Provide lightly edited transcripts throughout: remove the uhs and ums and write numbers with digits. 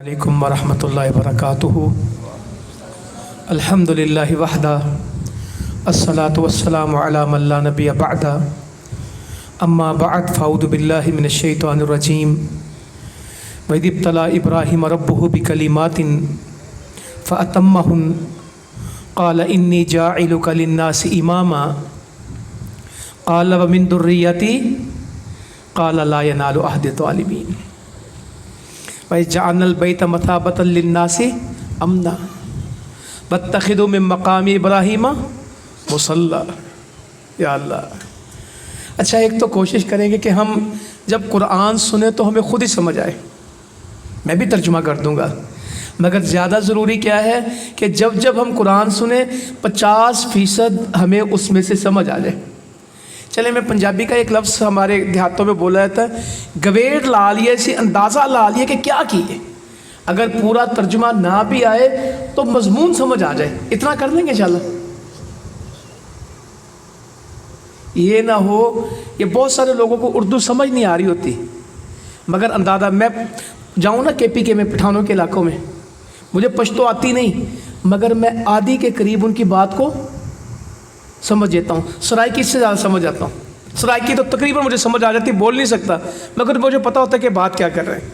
علیکم ورحمۃ اللہ وبرکاتہ۔ الحمدللہ وحدہ الصلاۃ والسلام علی من لا نبی بعدہ، اما بعد فاعوذ باللہ من الشیطان الرجیم۔ وَإِذِ ابْتَلَىٰ إِبْرَاهِيمَ رَبُّهُ بِكَلِمَاتٍ فَأَتَمَّهُنَّ قَالَ إِنِّي جَاعِلُكَ لِلنَّاسِ إِمَامًا قَالَ وَمِن ذُرِّيَّتِي قَالَ لَا يَنَالُ عَهْدِ الظَّالِمِينَ وَإِذْ جَعَلْنَا الْبَيْتَ مَثَابَةً لِلنَّاسِ أَمْنًا وَاتَّخِذُوا مِن مَّقَامِ إِبْرَاهِيمَ مُصَلًّى۔ یا اللہ، اچھا ایک تو کوشش کریں گے کہ ہم جب قرآن سنیں تو ہمیں خود ہی سمجھ آئے۔ میں بھی ترجمہ کر دوں گا، مگر زیادہ ضروری کیا ہے کہ جب ہم قرآن سنیں 50% ہمیں اس میں سے سمجھ آ جائے۔ چلیں، میں پنجابی کا ایک لفظ ہمارے دیہاتوں میں بولا جاتا ہے، گویڑ لا لیے سے اندازہ لا لیے کہ کیا کیے۔ اگر پورا ترجمہ نہ بھی آئے تو مضمون سمجھ آ جائے، اتنا کر لیں گے انشاءاللہ۔ یہ نہ ہو، یہ بہت سارے لوگوں کو اردو سمجھ نہیں آ رہی ہوتی، مگر اندازہ میں جاؤں نا کے پی کے میں پٹھانوں کے علاقوں میں، مجھے پشتو آتی نہیں، مگر میں آدھی کے قریب ان کی بات کو سمجھ لیتا ہوں۔ سرائکی سے زیادہ سمجھ آتا ہوں۔ سرائکی تو تقریباً مجھے سمجھ آ جاتی، بول نہیں سکتا، مگر مجھے پتہ ہوتا ہے کہ بات کیا کر رہے ہیں۔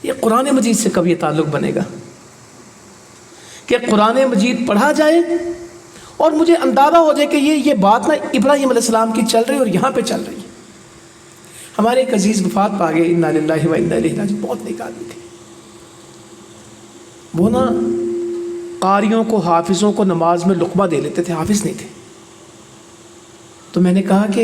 یہ قرآن مجید سے کب یہ تعلق بنے گا کہ قرآن مجید پڑھا جائے اور مجھے اندازہ ہو جائے کہ یہ بات نا ابراہیم علیہ السلام کی چل رہی اور یہاں پہ چل رہی ہے۔ ہمارے ایک عزیز وفات پا گئے، انا للہ و انا الیہ راجعون، بہت نیک آدمی تھے وہ نا۔ قاریوں کو، حافظوں کو نماز میں لقمہ دے لیتے تھے، حافظ نہیں تھے۔ تو میں نے کہا کہ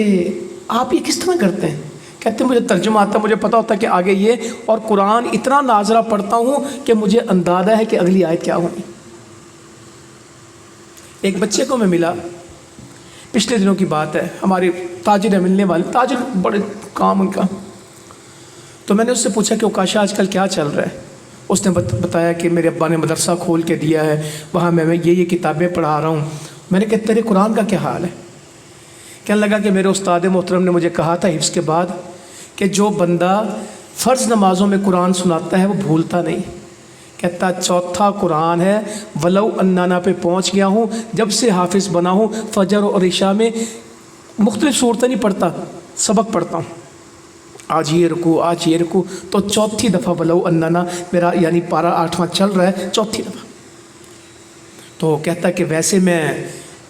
آپ یہ کس طرح کرتے ہیں؟ کہتے ہیں مجھے ترجمہ آتا ہے، مجھے پتہ ہوتا ہے کہ آگے یہ، اور قرآن اتنا ناظرہ پڑھتا ہوں کہ مجھے اندازہ ہے کہ اگلی آیت کیا ہونی۔ ایک بچے کو میں ملا، پچھلے دنوں کی بات ہے، ہمارے تاجر ہے ملنے والے، تاجر بڑے کام ان کا۔ تو میں نے اس سے پوچھا کہ اوکاشا آج کل کیا چل رہا ہے؟ اس نے بتایا کہ میرے ابا نے مدرسہ کھول کے دیا ہے، وہاں میں یہ کتابیں پڑھا رہا ہوں۔ میں نے کہا تیرے قرآن کا کیا حال ہے؟ کہنے لگا کہ میرے استاد محترم نے مجھے کہا تھا حفظ کے بعد کہ جو بندہ فرض نمازوں میں قرآن سناتا ہے وہ بھولتا نہیں۔ کہتا چوتھا قرآن ہے، ولو انانا پہ پہنچ گیا ہوں، جب سے حافظ بنا ہوں فجر اور عشاء میں مختلف صورتیں نہیں پڑھتا، سبق پڑھتا ہوں، آج یہ رکوع، آج یہ رکوع، تو چوتھی دفعہ ولو انانا میرا یعنی پارہ 8واں چل رہا ہے، چوتھی دفعہ۔ تو کہتا کہ ویسے میں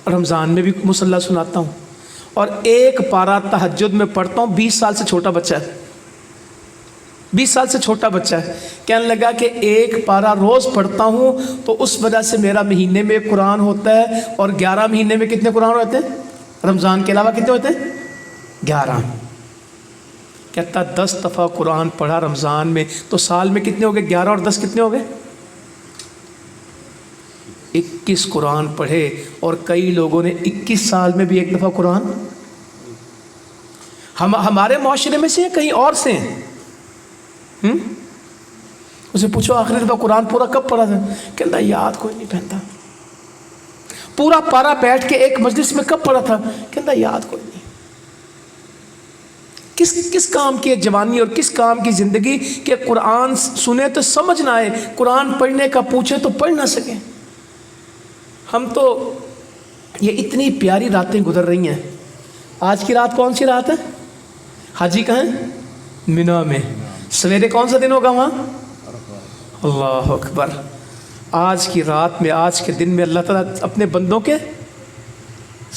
رمضان میں بھی مصلی سناتا ہوں، اور ایک پارہ تہجد میں پڑھتا ہوں، 20 سال سے چھوٹا بچہ ہے، 20 سال سے چھوٹا بچہ ہے۔ کہنے لگا کہ ایک پارہ روز پڑھتا ہوں تو اس وجہ سے میرا مہینے میں قرآن ہوتا ہے، اور 11 مہینے میں کتنے قرآن ہوتے ہیں؟ رمضان کے علاوہ کتنے ہوتے ہیں؟ 11۔ کہتا 10 دفعہ قرآن پڑھا رمضان میں تو سال میں کتنے ہو گئے؟ 11 اور 10 کتنے ہو گئے؟ 21 قرآن پڑھے، اور کئی لوگوں نے 21 سال میں بھی ایک دفعہ قرآن۔ ہمارے معاشرے میں سے کہیں اور سے ہیں۔ اسے پوچھو آخری دفعہ قرآن پورا کب پڑھا تھا؟ کہتا یاد کوئی نہیں پہنتا۔ پورا پارا بیٹھ کے ایک مجلس میں کب پڑھا تھا؟ کہتا یاد کوئی نہیں۔ کس کام کی جوانی اور کس کام کی زندگی کہ قرآن سنے تو سمجھ نہ آئے، قرآن پڑھنے کا پوچھے تو پڑھ نہ سکیں۔ ہم تو یہ اتنی پیاری راتیں گزر رہی ہیں۔ آج کی رات کون سی رات ہے؟ حاجی کہاں ہے؟ مینا میں۔ سویرے کون سا دن ہوگا وہاں؟ اللہ اکبر۔ آج کی رات میں، آج کے دن میں اللہ تعالیٰ اپنے بندوں کے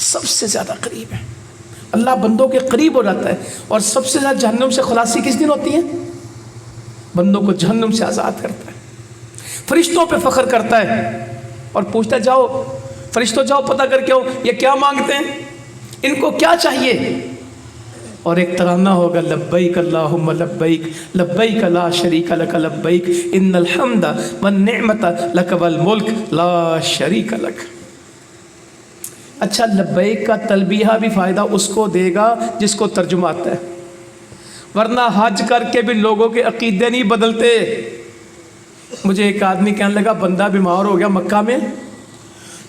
سب سے زیادہ قریب ہے۔ اللہ بندوں کے قریب ہو جاتا ہے، اور سب سے زیادہ جہنم سے خلاصی کس دن ہوتی ہے؟ بندوں کو جہنم سے آزاد کرتا ہے، فرشتوں پہ فخر کرتا ہے، اور پوچھتا جاؤ فرشتوں جاؤ پتہ کر کے ہو یہ کیا مانگتے ہیں، ان کو کیا چاہیے؟ اور ایک ترانہ ہوگا، لبیک اللہم لبیک لبیک لا شریک لک لبیک ان الحمد والنعمت لک والملک لا شریک لک۔ اچھا، لبیک کا تلبیہ بھی فائدہ اس کو دے گا جس کو ترجمہ آتا ہے، ورنہ حج کر کے بھی لوگوں کے عقیدے نہیں بدلتے۔ مجھے ایک آدمی کہنے لگا بندہ بیمار ہو گیا مکہ میں،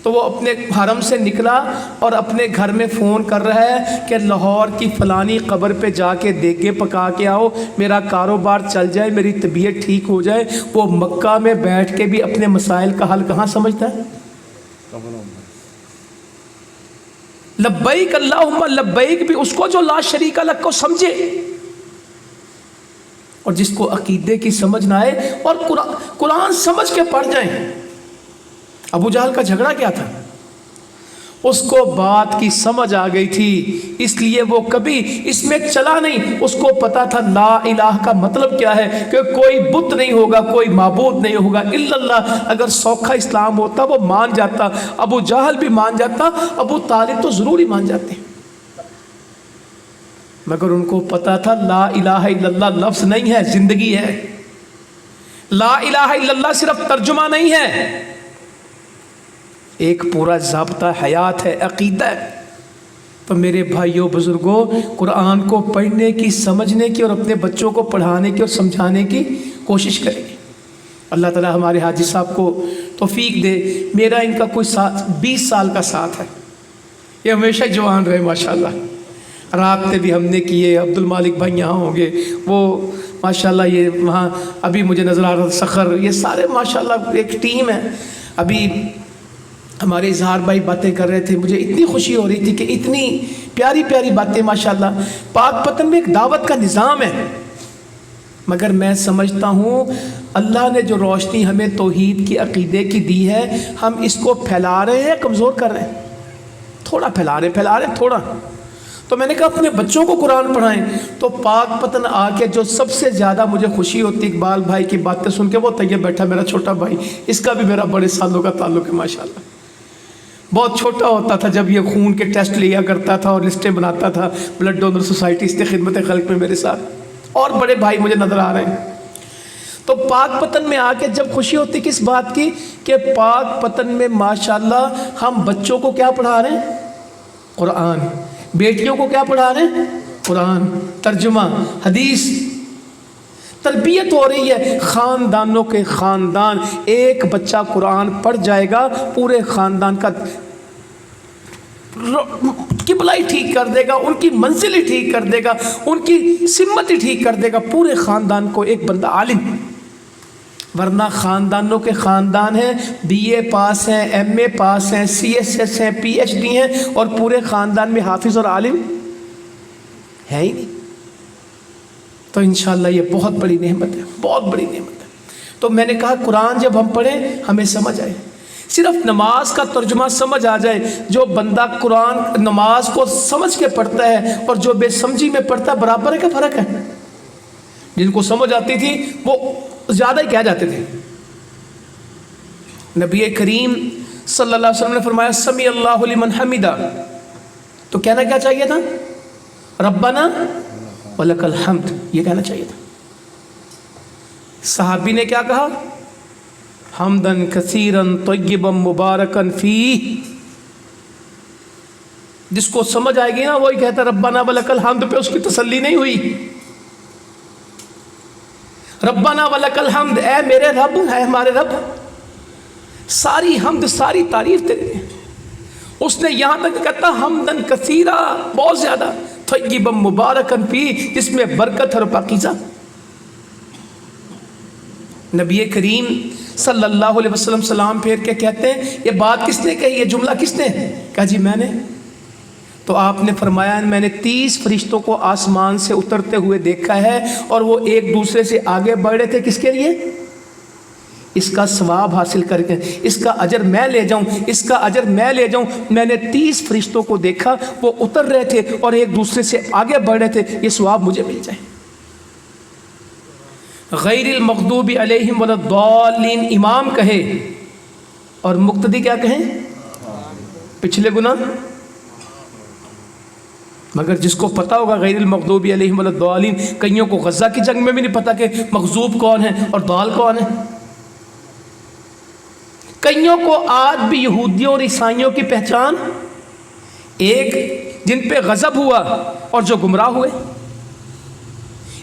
تو وہ اپنے حرم سے نکلا اور اپنے گھر میں فون کر رہا ہے کہ لاہور کی فلانی قبر پہ جا کے دیگے پکا کے آؤ، میرا کاروبار چل جائے، میری طبیعت ٹھیک ہو جائے۔ وہ مکہ میں بیٹھ کے بھی اپنے مسائل کا حل کہاں سمجھتا ہے؟ لبیک اللہم لبیک بھی اس کو جو لا شریک لہ کو سمجھے، اور جس کو عقیدے کی سمجھ نہ آئے اور قرآن سمجھ کے پڑھ جائیں۔ ابو جہل کا جھگڑا کیا تھا؟ اس کو بات کی سمجھ آ گئی تھی، اس لیے وہ کبھی اس میں چلا نہیں۔ اس کو پتا تھا لا الہ کا مطلب کیا ہے، کہ کوئی بت نہیں ہوگا، کوئی معبود نہیں ہوگا الا اللہ۔ اگر سوکھا اسلام ہوتا وہ مان جاتا، ابو جہل بھی مان جاتا، ابو طالب تو ضرور ہی مان جاتے، مگر ان کو پتا تھا لا الہ الا اللہ لفظ نہیں ہے، زندگی ہے۔ لا الہ الا اللہ صرف ترجمہ نہیں ہے، ایک پورا ضابطہ حیات ہے، عقیدہ ہے۔ تو میرے بھائیوں بزرگوں، قرآن کو پڑھنے کی، سمجھنے کی، اور اپنے بچوں کو پڑھانے کی اور سمجھانے کی کوشش کریں گے۔ اللہ تعالی ہمارے حاجی صاحب کو توفیق دے۔ میرا ان کا کوئی 20 سال کا ساتھ ہے، یہ ہمیشہ جوان رہے ماشاءاللہ۔ رابطے بھی ہم نے کیے، عبد المالک بھائی یہاں ہوں گے، وہ ماشاءاللہ یہ وہاں ابھی مجھے نظر آ رہا سخر، یہ سارے ماشاءاللہ ایک ٹیم ہے۔ ابھی ہمارے اظہار بھائی باتیں کر رہے تھے، مجھے اتنی خوشی ہو رہی تھی کہ اتنی پیاری پیاری باتیں ماشاءاللہ۔ پاک پتن میں ایک دعوت کا نظام ہے، مگر میں سمجھتا ہوں اللہ نے جو روشنی ہمیں توحید کی، عقیدے کی دی ہے، ہم اس کو پھیلا رہے ہیں، کمزور کر رہے ہیں؟ تھوڑا پھیلا رہے ہیں تھوڑا۔ تو میں نے کہا اپنے بچوں کو قرآن پڑھائیں۔ تو پاک پتن آ کے جو سب سے زیادہ مجھے خوشی ہوتی اقبال بھائی کی باتیں سن کے، وہ طیب بیٹھا میرا چھوٹا بھائی، اس کا بھی میرا بڑے سالوں کا تعلق ہے ماشاءاللہ۔ بہت چھوٹا ہوتا تھا جب یہ خون کے ٹیسٹ لیا کرتا تھا اور لسٹیں بناتا تھا بلڈ ڈونر سوسائٹی، اس نے خدمت خلق میں میرے ساتھ، اور بڑے بھائی مجھے نظر آ رہے ہیں۔ تو پاک پتن میں آ کے جب خوشی ہوتی کس بات کی، کہ پاک پتن میں ماشاءاللہ ہم بچوں کو کیا پڑھا رہے ہیں؟ قرآن۔ بیٹیوں کو کیا پڑھا رہے ہیں؟ قرآن، ترجمہ، حدیث۔ تربیت ہو رہی ہے، خاندانوں کے خاندان، ایک بچہ قرآن پڑھ جائے گا، پورے خاندان کا قبلہ ہی ٹھیک کر دے گا، ان کی منزل ہی ٹھیک کر دے گا، ان کی سمت ہی ٹھیک کر دے گا، پورے خاندان کو ایک بندہ عالم۔ ورنہ خاندانوں کے خاندان ہیں، بی اے پاس ہیں، ایم اے پاس ہیں، سی ایس ایس ہیں، پی ایچ ڈی ہیں، اور پورے خاندان میں حافظ اور عالم ہے ہی نہیں۔ تو انشاءاللہ یہ بہت بڑی نعمت ہے، بہت بڑی نعمت ہے۔ تو میں نے کہا قرآن جب ہم پڑھیں ہمیں سمجھ آئے، صرف نماز کا ترجمہ سمجھ آ جائے۔ جو بندہ قرآن نماز کو سمجھ کے پڑھتا ہے اور جو بے سمجھی میں پڑھتا ہے، برابر ہے کہ فرق ہے؟ جن کو سمجھ آتی تھی وہ زیادہ ہی کہہ جاتے تھے۔ نبی کریم صلی اللہ علیہ وسلم نے فرمایا سمی اللہ لمن حمدہ، تو کہنا کیا چاہیے تھا؟ ربنا وَلَكَ الْحَمْدُ، یہ کہنا چاہیے تھا۔ صحابی نے کیا کہا؟ حمدن کثیرن طیبا مبارکن فیہ۔ جس کو سمجھ آئے گی نا وہی کہتا ربنا وَلَكَ الْحَمْدُ، پہ اس کی تسلی نہیں ہوئی۔ ربنا وَلَكَ الْحَمْدُ، اے میرے رب، اے ہمارے رب، ساری حمد، ساری تعریف تیرے ہیں۔ اس نے یہاں تک کہتا حمدن کثیرا، بہت زیادہ، طیبا مبارکن فیہ، جس میں برکت اور پاکیزہ۔ نبی کریم صلی اللہ علیہ وسلم سلام پھیر کے کہتے ہیں یہ بات کس نے کہی، یہ جملہ کس نے کہا؟ جی میں نے۔ تو آپ نے فرمایا میں نے 30 فرشتوں کو آسمان سے اترتے ہوئے دیکھا ہے، اور وہ ایک دوسرے سے آگے بڑھ رہے تھے، کس کے لیے؟ اس کا ثواب حاصل کر کے، اس کا اجر میں لے جاؤں، اس کا اجر میں لے جاؤں۔ میں نے 30 فرشتوں کو دیکھا، وہ اتر رہے تھے اور ایک دوسرے سے آگے بڑھ رہے تھے، یہ ثواب مجھے مل جائے۔ غیر المغضوب علیہم ولا الضالین امام کہے اور مقتدی کیا کہیں؟ پچھلے گناہ۔ مگر جس کو پتا ہوگا غیر المغضوب علیہم ولا الضالین، کئیوں کو غزہ کی جنگ میں بھی نہیں پتا کہ مغضوب کون ہے اور ضال کون ہے۔ کئیوں کو آج بھی یہودیوں اور عیسائیوں کی پہچان، ایک جن پہ غضب ہوا اور جو گمراہ ہوئے،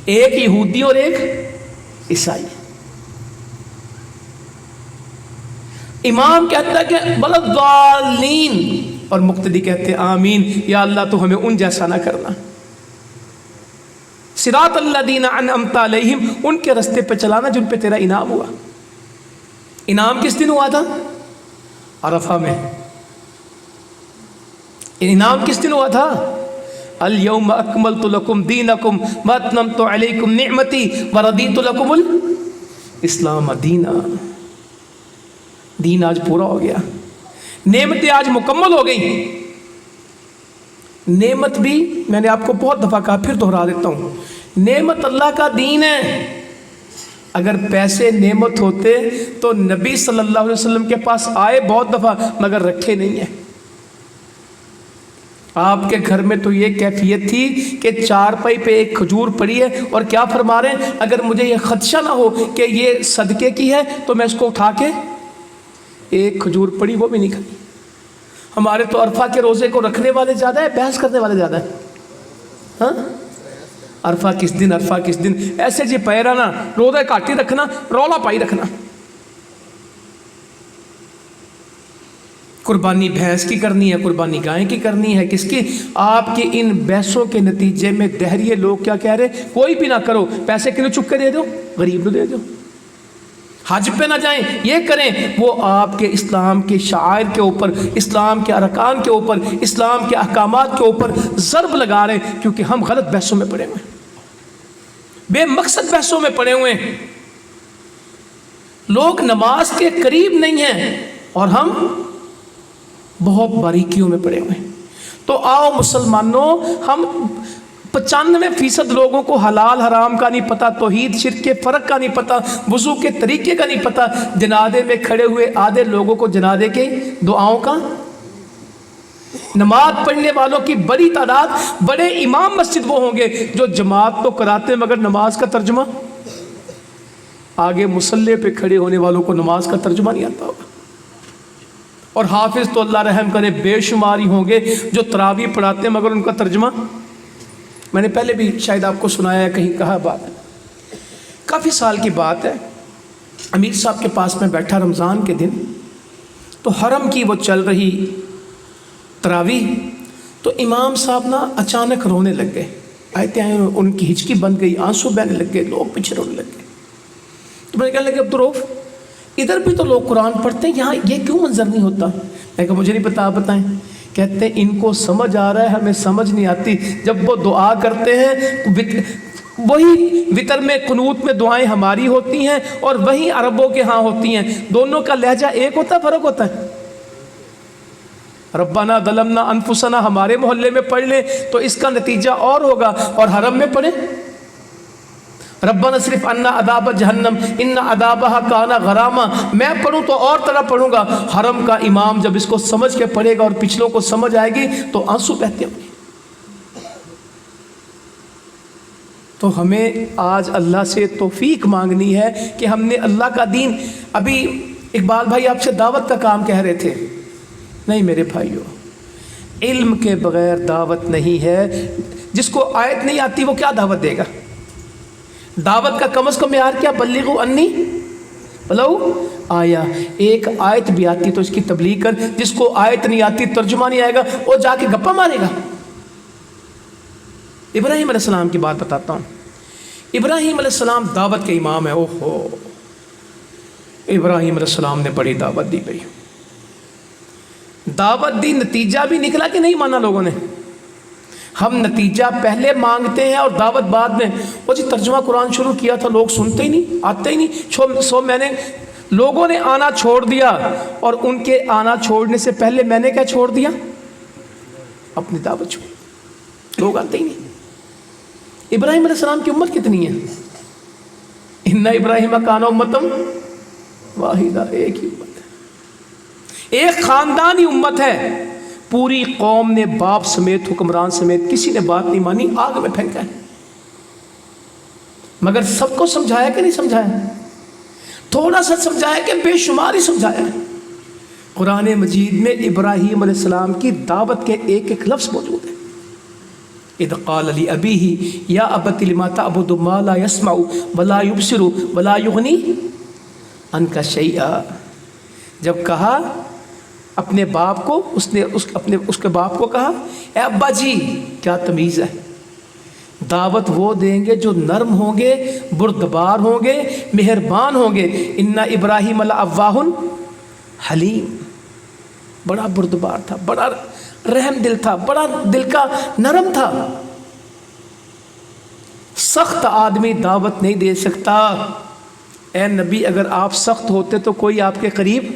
ایک یہودی اور ایک عیسائی۔ امام کہتا ہے کہ وَلَضَّالِّينَ اور مقتدی کہتے ہیں آمین، یا اللہ تو ہمیں ان جیسا نہ کرنا۔ صراط الذین انعمت علیہم، ان کے رستے پہ چلانا جن پہ تیرا انعام ہوا۔ انعام کس دن ہوا تھا؟ عرفہ میں۔ انعام کس دن ہوا تھا؟ الیوم اکملت لکم دینکم واتممت علیکم نعمتی ورضیت لکم الاسلام دینا۔ دین آج پورا ہو گیا، نعمتیں آج مکمل ہو گئی۔ نعمت بھی میں نے آپ کو بہت دفعہ کہا، پھر دہرا دیتا ہوں، نعمت اللہ کا دین ہے۔ اگر پیسے نعمت ہوتے تو نبی صلی اللہ علیہ وسلم کے پاس آئے بہت دفعہ، مگر رکھے نہیں ہیں۔ آپ کے گھر میں تو یہ کیفیت تھی کہ چارپائی پہ ایک کھجور پڑی ہے اور کیا فرما رہے ہیں، اگر مجھے یہ خدشہ نہ ہو کہ یہ صدقے کی ہے تو میں اس کو اٹھا کے، ایک کھجور پڑی وہ بھی نہیں کھانی۔ ہمارے تو عرفہ کے روزے کو رکھنے والے زیادہ ہیں، بحث کرنے والے زیادہ ہیں۔ ہاں، عرفہ کس دن، عرفہ کس دن، ایسے جی پیرا نا، روزہ کاٹی رکھنا، رولا پائی رکھنا۔ قربانی بھینس کی کرنی ہے، قربانی گائے کی کرنی ہے، کس کی؟ آپ کی ان بحثوں کے نتیجے میں دہریے لوگ کیا کہہ رہے؟ کوئی بھی نہ کرو، پیسے کیوں چک کے دے دو، غریب کو دے دو، حج پہ نہ جائیں، یہ کریں۔ وہ آپ کے اسلام کے شعائر کے اوپر، اسلام کے ارکان کے اوپر، اسلام کے احکامات کے اوپر ضرب لگا رہے ہیں، کیونکہ ہم غلط بحثوں میں پڑے ہوئے ہیں، بے مقصد بحثوں میں پڑے ہوئے ہیں۔ لوگ نماز کے قریب نہیں ہیں اور ہم بہت باریکیوں میں پڑے ہوئے ہیں۔ تو آؤ مسلمانوں، ہم 95% لوگوں کو حلال حرام کا نہیں پتہ، توحید شرک کے فرق کا نہیں پتہ، وضو کے طریقے کا نہیں پتہ۔ جنازے میں کھڑے ہوئے آدھے لوگوں کو جنازے کے دعاؤں کا، نماز پڑھنے والوں کی بڑی تعداد، بڑے امام مسجد وہ ہوں گے جو جماعت تو کراتے ہیں مگر نماز کا ترجمہ، آگے مصلی پہ کھڑے ہونے والوں کو نماز کا ترجمہ نہیں آتا ہوگا۔ اور حافظ تو اللہ رحم کرے بے شماری ہوں گے جو تراویح پڑھاتے ہیں مگر ان کا ترجمہ، میں نے پہلے بھی شاید آپ کو سنایا ہے، کہیں کہا بات ہے، کافی سال کی بات ہے۔ امیر صاحب کے پاس میں بیٹھا رمضان کے دن، تو حرم کی وہ چل رہی تراویح، تو امام صاحب نا اچانک رونے لگ گئے، آیتیں آئیں، ان کی ہچکی بن گئی، آنسو بہنے لگ گئے، لوگ پیچھے رونے لگ گئے۔ تو میں نے کہنے لگا عبدالرؤف، ادھر بھی تو لوگ قرآن پڑھتے ہیں، یہاں یہ کیوں منظر نہیں ہوتا؟ میں کہا مجھے نہیں پتا، آپ بتائیں۔ کہتے ہیں ان کو سمجھ آ رہا ہے، ہمیں سمجھ نہیں آتی۔ جب وہ دعا کرتے ہیں، وہی وطر میں قنوت میں دعائیں ہماری ہوتی ہیں اور وہی عربوں کے ہاں ہوتی ہیں، دونوں کا لہجہ ایک ہوتا ہے، فرق ہوتا ہے۔ ربنا ظلمنا انفسنا ہمارے محلے میں پڑھ لیں تو اس کا نتیجہ اور ہوگا، اور حرم میں پڑھیں ربنا صرف عنا عذاب جہنم ان عذابها کان غراما، میں پڑھوں تو اور طرح پڑھوں گا۔ حرم کا امام جب اس کو سمجھ کے پڑھے گا اور پچھلوں کو سمجھ آئے گی تو آنسو بہتے ہوں گے۔ تو ہمیں آج اللہ سے توفیق مانگنی ہے کہ ہم نے اللہ کا دین، ابھی اقبال بھائی آپ سے دعوت کا کام کہہ رہے تھے، نہیں میرے بھائیو، علم کے بغیر دعوت نہیں ہے۔ جس کو آیت نہیں آتی وہ کیا دعوت دے گا؟ دعوت کا کم از کم معیار کیا؟ بلغوا انی ولو آیا، ایک آیت بھی آتی تو اس کی تبلیغ کر۔ جس کو آیت نہیں آتی، ترجمہ نہیں آئے گا، وہ جا کے گپا مارے گا۔ ابراہیم علیہ السلام کی بات بتاتا ہوں۔ ابراہیم علیہ السلام دعوت کے امام ہیں۔ اوہو، ابراہیم علیہ السلام نے بڑی دعوت دی بھائی، دعوت دی، نتیجہ بھی نکلا کہ نہیں مانا لوگوں نے؟ ہم نتیجہ پہلے مانگتے ہیں اور دعوت بعد میں۔ وہ جی ترجمہ قرآن شروع کیا تھا، لوگ سنتے ہی نہیں، آتے ہی نہیں۔ میں نے، لوگوں نے آنا چھوڑ دیا، اور ان کے آنا چھوڑنے سے پہلے میں نے کیا چھوڑ دیا؟ اپنی دعوت چھوڑ، لوگ آتے ہی نہیں۔ ابراہیم علیہ السلام کی امت کتنی ہے؟ ان ابراہیم کان امۃ واحدہ، ایک ہی امت ہے، ایک خاندانی امت ہے۔ پوری قوم نے باپ سمیت، حکمران سمیت کسی نے بات نہیں مانی، آگ میں پھینکا ہے۔ مگر سب کو سمجھایا کہ نہیں سمجھایا؟ تھوڑا سا سمجھایا کہ بے شمار ہی سمجھایا؟ قرآن مجید میں ابراہیم علیہ السلام کی دعوت کے ایک ایک لفظ موجود ہے۔ اذ قال لأبیہ یا ابت لما تعبد ما لا يسمع ولا يبصر ولا یغنی عنک شیئا۔ جب کہا اپنے باپ کو، اس نے اس کے باپ کو کہا اے ابا جی، کیا تمیز ہے، دعوت وہ دیں گے جو نرم ہوں گے، بردبار ہوں گے، مہربان ہوں گے. ان ابراہیم لأواہ حلیم، بڑا بردبار تھا، بڑا رحم دل تھا، بڑا دل کا نرم تھا. سخت آدمی دعوت نہیں دے سکتا. اے نبی اگر آپ سخت ہوتے تو کوئی آپ کے قریب،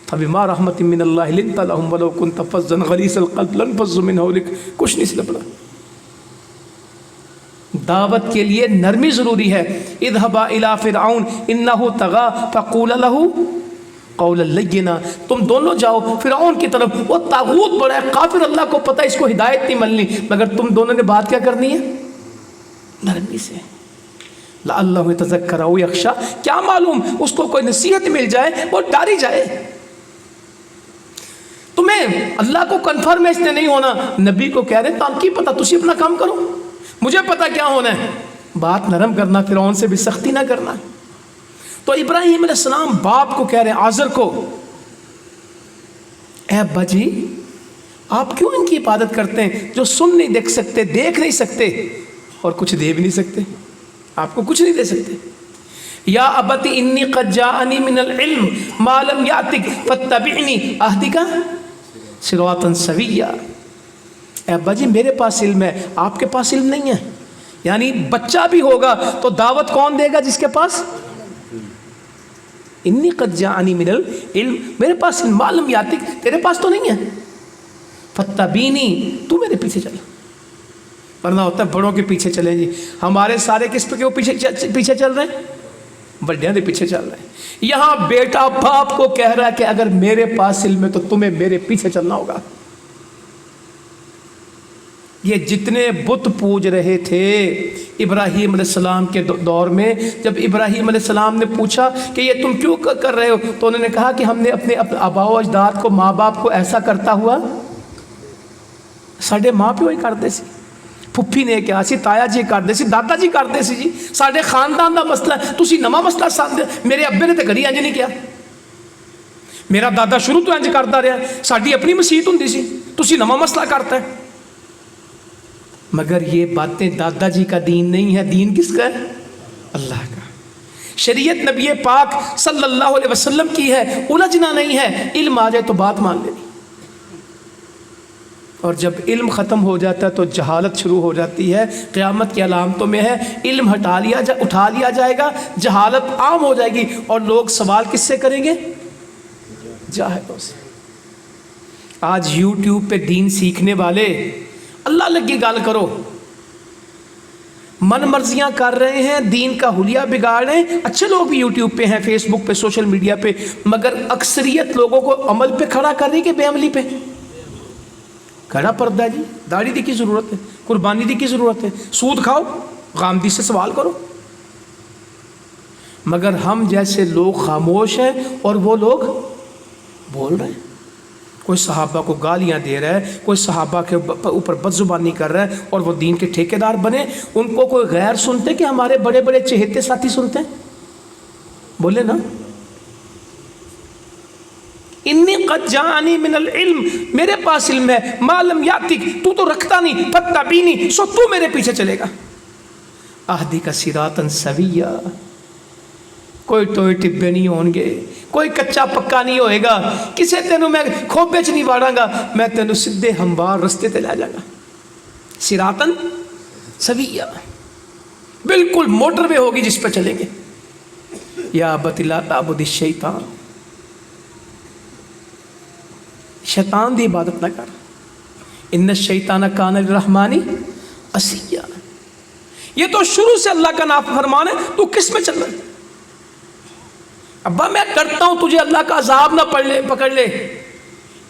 فبما رحمت من اللہ لنت لهم ولو كنت فظا غلیظ القلب لانفضوا من حولك، کچھ نہیں سے پڑا. دعوت کے لیے نرمی ضروری ہے. اذهبا الى فرعون انه طغى فقولا له قولا لینا، تم دونوں جاؤ فرعون کی طرف، وہ طاغوت بڑا ہے، کافر، اللہ کو پتہ اس کو ہدایت نہیں ملنی، مگر تم دونوں نے بات کیا کرنی ہے؟ نرمی سے. لعلہ یتذکر او یخشی، کیا معلوم اس کو کوئی نصیحت مل جائے، وہ ڈاری جائے. تمہیں اللہ کو کنفرم ہے اس نے نہیں ہونا، نبی کو کہہ رہے تم کی پتہ، تسی اپنا کام کرو، مجھے پتہ کیا ہونا ہے. بات نرم کرنا، فرعون سے بھی سختی نہ کرنا. تو ابراہیم علیہ السلام باپ کو کہہ رہے ہیں، آزر کو، اے ابا جی آپ کیوں ان کی عبادت کرتے ہیں جو سن نہیں دیکھ سکتے، دیکھ نہیں سکتے اور کچھ دے بھی نہیں سکتے، آپ کو کچھ نہیں دے سکتے. یا ابت انی قد جاءنی من العلم ما لم یاتک فاتبعنی اہدک صراطا سویا. اے ابا جی میرے پاس علم ہے، آپ کے پاس علم نہیں ہے. یعنی بچہ بھی ہوگا تو دعوت کون دے گا؟ جس کے پاس انی قد جاءنی من العلم، میرے پاس علم، ما لم یاتک، تیرے پاس تو نہیں ہے، فاتبعنی، تو میرے پیچھے چل. ورنہ ہوتا ہے بڑوں کے پیچھے چلیں جی، ہمارے سارے کس پہ کیوں پیچھے چل رہے ہیں؟ بڑیاں دے پیچھے چل رہے ہیں. یہاں بیٹا باپ کو کہہ رہا ہے کہ اگر میرے پاس علم ہے تو تمہیں میرے پیچھے چلنا ہوگا. یہ جتنے بت پوج رہے تھے ابراہیم علیہ السلام کے دور میں، جب ابراہیم علیہ السلام نے پوچھا کہ یہ تم کیوں کر رہے ہو، تو انہوں نے کہا کہ ہم نے اپنے آباء و اجداد کو، ماں باپ کو ایسا کرتا ہوا، ساڈے ماں پیو ہی کرتے سی، پھپھی نے کیا سی، تایا جی کرتے سی، دادا جی کرتے سی جی، ساڈے خاندان دا مسئلہ ہے، تسی نواں مسئلہ سامنے. میرے ابے نے تو کدی انج نہیں کیا، میرا دادا شروع تو انج کرتا رہا، ساڈی اپنی مسیت ہوندی سی، تسی نواں مسئلہ کرتا ہے. مگر یہ باتیں دادا جی کا دین نہیں ہے، دین کس کا ہے؟ اللہ کا. شریعت نبی پاک صلی اللہ علیہ وسلم کی ہے، الجھنا نہیں ہے. علم آ جائے تو بات مان لینی، اور جب علم ختم ہو جاتا ہے تو جہالت شروع ہو جاتی ہے. قیامت کی علامتوں میں ہے علم اٹھا لیا جائے گا، جہالت عام ہو جائے گی، اور لوگ سوال کس سے کریں گے؟ جاہلوں سے. آج یوٹیوب پہ دین سیکھنے والے اللہ لگی گال کرو، من مرضیاں کر رہے ہیں، دین کا حلیہ بگاڑ رہے ہیں. اچھے لوگ بھی یوٹیوب پہ ہیں، فیس بک پہ، سوشل میڈیا پہ، مگر اکثریت لوگوں کو عمل پہ کھڑا کر رہی کہ بے عملی پہ. کھڑا پردہ جی، داڑھی دی کی ضرورت ہے، قربانی دی کی ضرورت ہے، سود کھاؤ، غامدی سے سوال کرو. مگر ہم جیسے لوگ خاموش ہیں اور وہ لوگ بول رہے ہیں. کوئی صحابہ کو گالیاں دے رہا ہے، کوئی صحابہ کے اوپر بدزبانی کر رہا ہے، اور وہ دین کے ٹھیکیدار بنے. ان کو کوئی غیر سنتے کہ ہمارے بڑے بڑے چہیتے ساتھی سنتے ہیں؟ بولے نا. انی قد جاءنی من العلم، میرے پاس علم ہے، ما لم یاتک، تو رکھتا نہیں، فاتبعنی، سو تو میرے پیچھے چلے گا. اہدک صراطا سویا، کوئی ٹوئے ٹبے نہیں ہون گے، کوئی کچا پکا نہیں ہوئے گا، کسے تینوں میں کھوپے چ نہیں واڑاں گا، میں تینوں سدھے ہموار رستے تے لے جاگا. صراطا سویا، بالکل موٹر وے ہوگی جس پہ چلیں گے. یا ابت لا تعبد الشیطان، شیطان دی عبادت نہ کر. ان الشیطان کان للرحمن عصیا. یہ تو شروع سے اللہ کا نافرمان ہے، تو کس میں چل رہا ہے؟ ابا میں ڈرتا ہوں تجھے اللہ کا عذاب نہ پکڑ لے.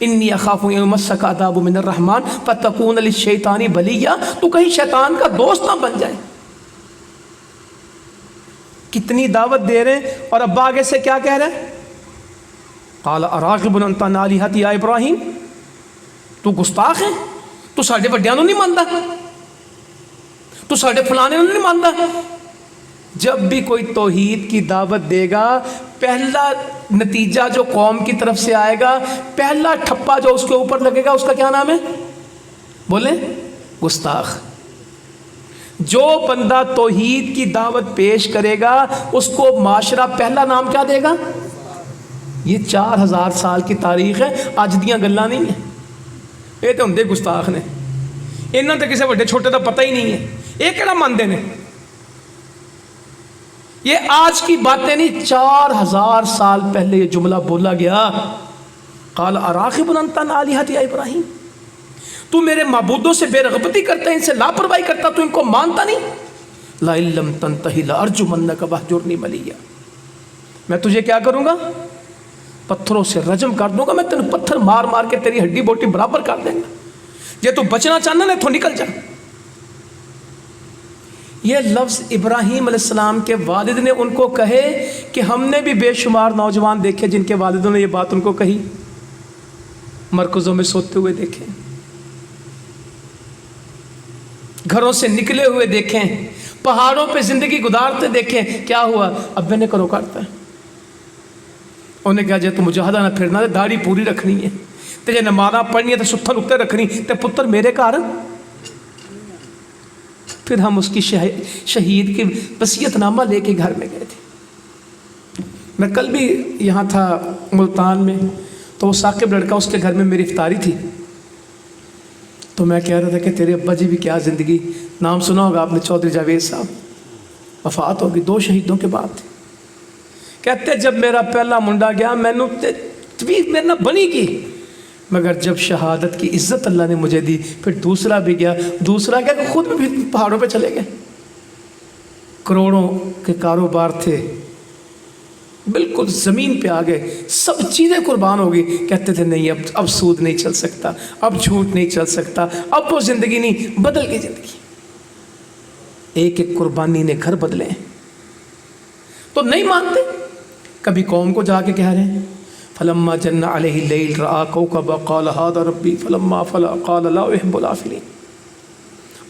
انی اخاف ان یمسک عذاب من الرحمن فتکون للشیطان ولیا، تو کہیں شیطان کا دوست نہ بن جائے. کتنی دعوت دے رہے ہیں، اور ابا آگے سے کیا کہہ رہے ہیں؟ قال اراغب انت عن آلہتی یا ابراہیم، تو گستاخ ہے، تو ساڈے وڈیاں نوں نہیں ماندا، تو ساڈے فلانے نوں نہیں ماندا. جب بھی کوئی توحید کی دعوت دے گا، پہلا نتیجہ جو قوم کی طرف سے آئے گا، پہلا ٹھپا جو اس کے اوپر لگے گا اس کا کیا نام ہے؟ بولیں، گستاخ۔ جو بندہ توحید کی دعوت پیش کرے گا اس کو معاشرہ پہلا نام کیا دے گا؟ یہ 4000 سال کی تاریخ ہے، اج دیاں گلاں نہیں ہیں، یہ تو ہندے گستاخ نے، انہاں تے کسے وڈے چھوٹے دا پتہ ہی نہیں ہے، یہ کہڑا مانتے ہیں؟ یہ آج کی باتیں نہیں، 4000 سال پہلے یہ جملہ بولا گیا۔ قال اراغب انت عن آلہتی یا ابراہیم، تو میرے معبودوں سے بے رغبتی کرتا ہے، ان سے لاپرواہی کرتا، تو ان کو مانتا نہیں؟ لئن لم تنتہی لارجمنک واہجرنی ملیہ، میں تجھے کیا کروں گا؟ پتھروں سے رجم کر دوں گا، میں تینوں پتھر مار مار کے تیری ہڈی بوٹی برابر کر دیں گا، یہ تو بچنا چاہنا نا تو نکل جا۔ یہ لفظ ابراہیم علیہ السلام کے والد نے ان کو کہے کہ ہم نے بھی بے شمار نوجوان دیکھے جن کے والدوں نے یہ بات ان کو کہی، مرکزوں میں سوتے ہوئے دیکھیں، گھروں سے نکلے ہوئے دیکھیں، پہاڑوں پہ زندگی گزارتے دیکھیں، کیا ہوا؟ ابے نے کرو کرتا ہے، انہیں کہا جائے تو مجاہدہ نہ پھرنا، داڑھی پوری رکھنی ہے، تجھے نمازاں پڑھنی ہے تو ستھر اکتے رکھنی، تے پتر میرے گھر۔ پھر ہم اس کی شہید کی وصیت نامہ لے کے گھر میں گئے تھے۔ میں کل بھی یہاں تھا ملتان میں، تو وہ ثاقب لڑکا، اس کے گھر میں میری افطاری تھی، تو میں کہہ رہا تھا کہ تیرے ابا جی بھی کیا زندگی، نام سنا ہوگا آپ نے، چودھری جاوید صاحب، وفات ہوگی 2 شہیدوں کے بعد تھی۔ کہتے جب میرا پہلا منڈا گیا میں نے تبیب میرے نہ بنی کی، مگر جب شہادت کی عزت اللہ نے مجھے دی، پھر دوسرا بھی گیا، دوسرا گیا کہ خود بھی پہاڑوں پہ چلے گئے، کروڑوں کے کاروبار تھے، بالکل زمین پہ آ گئے، سب چیزیں قربان ہو گئی۔ کہتے تھے نہیں اب سود نہیں چل سکتا، اب جھوٹ نہیں چل سکتا، اب وہ زندگی نہیں، بدل گئی زندگی۔ ایک ایک قربانی نے گھر بدلے ہیں، تو نہیں مانتے۔ کبھی قوم کو جا کے کہہ رہے ہیں فلما جن علیہ اللیل رأى کوكبا قال هذا ربی فلما افل قال لا احب الافلین۔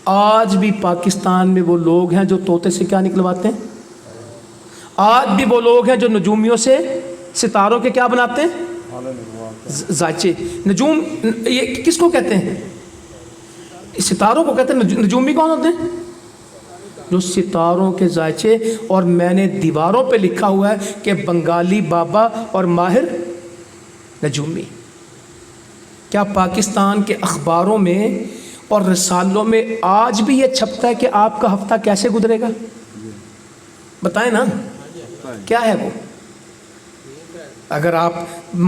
آج بھی پاکستان میں وہ لوگ ہیں جو طوطے سے کیا نکلواتے ہیں، آج بھی وہ لوگ ہیں جو نجومیوں سے ستاروں کے کیا بناتے ہیں، زائچے۔ نجوم یہ کس کو کہتے ہیں؟ ستاروں کو کہتے ہیں۔ نجومی کون ہوتے ہیں؟ جو ستاروں کے زائچے۔ اور میں نے دیواروں پہ لکھا ہوا ہے کہ بنگالی بابا اور ماہر نجومی۔ کیا پاکستان کے اخباروں میں اور رسالوں میں آج بھی یہ چھپتا ہے کہ آپ کا ہفتہ کیسے گزرے گا؟ بتائیں نا، کیا ہے وہ؟ اگر آپ